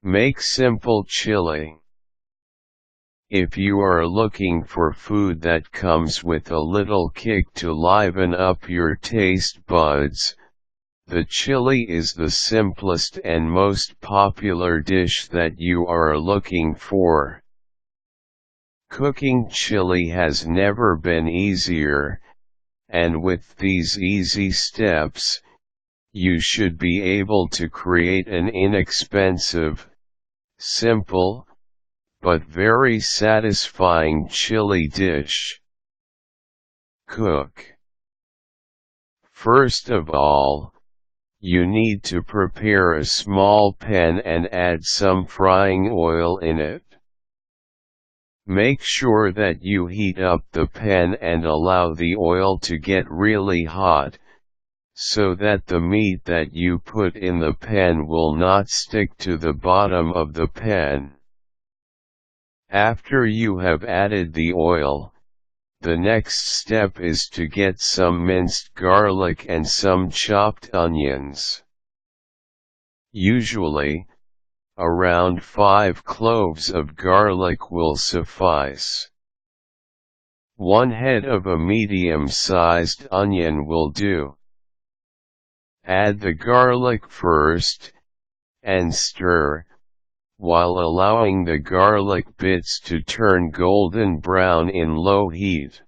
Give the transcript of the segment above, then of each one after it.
Make simple chili. If you are looking for food that comes with a little kick to liven up your taste buds, the chili is the simplest and most popular dish that you are looking for. Cooking chili has never been easier, and with these easy steps, you should be able to create an inexpensive, simple, but very satisfying chili dish. Cook. First of all, you need to prepare a small pan and add some frying oil in it. Make sure that you heat up the pan and allow the oil to get really hot, so that the meat that you put in the pan will not stick to the bottom of the pan. After you have added the oil, the next step is to get some minced garlic and some chopped onions. Usually, around 5 cloves of garlic will suffice. 1 head of a medium-sized onion will do. Add the garlic first, and stir, while allowing the garlic bits to turn golden brown in low heat.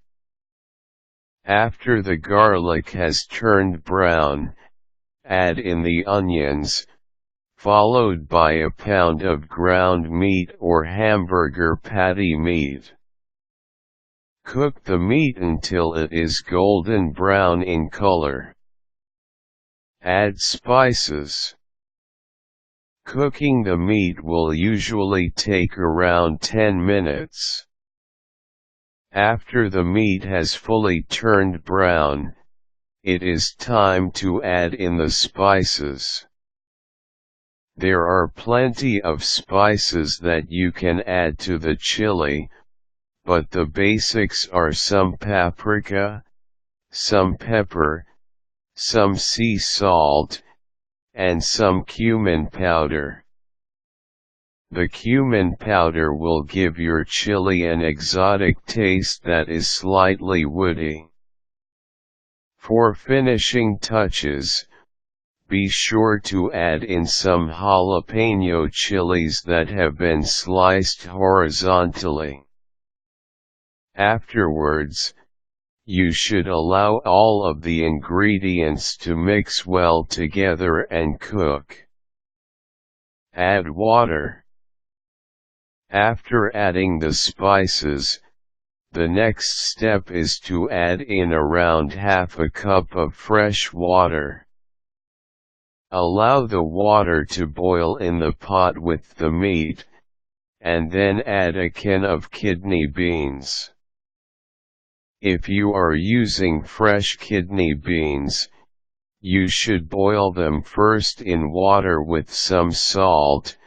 After the garlic has turned brown, add in the onions, followed by a pound of ground meat or hamburger patty meat. Cook the meat until it is golden brown in color. Add spices. Cooking the meat will usually take around 10 minutes. After the meat has fully turned brown, it is time to add in the spices. There are plenty of spices that you can add to the chili, but the basics are some paprika, some pepper, some sea salt, and some cumin powder. The cumin powder will give your chili an exotic taste that is slightly woody. For finishing touches, be sure to add in some jalapeno chilies that have been sliced horizontally. Afterwards, you should allow all of the ingredients to mix well together and cook. Add water. After adding the spices, the next step is to add in around half a cup of fresh water. Allow the water to boil in the pot with the meat, and then add a can of kidney beans. If you are using fresh kidney beans, you should boil them first in water with some salt,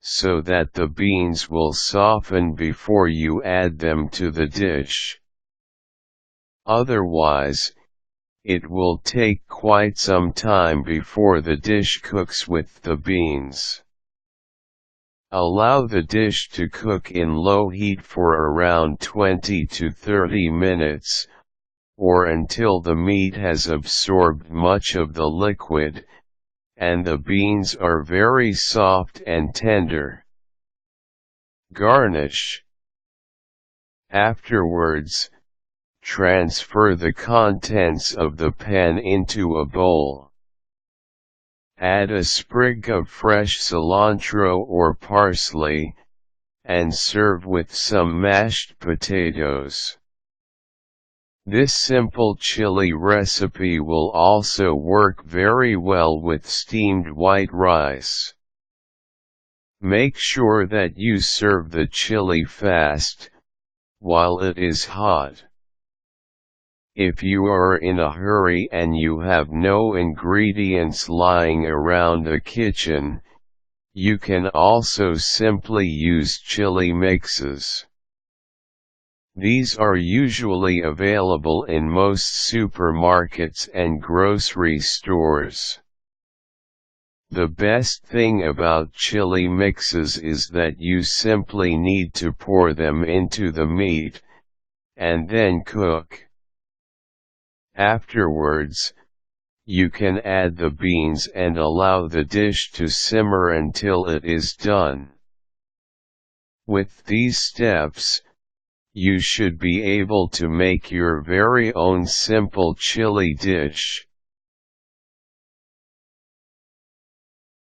so that the beans will soften before you add them to the dish. Otherwise, it will take quite some time before the dish cooks with the beans. Allow the dish to cook in low heat for around 20 to 30 minutes, or until the meat has absorbed much of the liquid, and the beans are very soft and tender. Garnish. Afterwards, transfer the contents of the pan into a bowl. Add a sprig of fresh cilantro or parsley, and serve with some mashed potatoes. This simple chili recipe will also work very well with steamed white rice. Make sure that you serve the chili fast, while it is hot. If you are in a hurry and you have no ingredients lying around the kitchen, you can also simply use chili mixes. These are usually available in most supermarkets and grocery stores. The best thing about chili mixes is that you simply need to pour them into the meat, and then cook. Afterwards, you can add the beans and allow the dish to simmer until it is done. With these steps, you should be able to make your very own simple chili dish.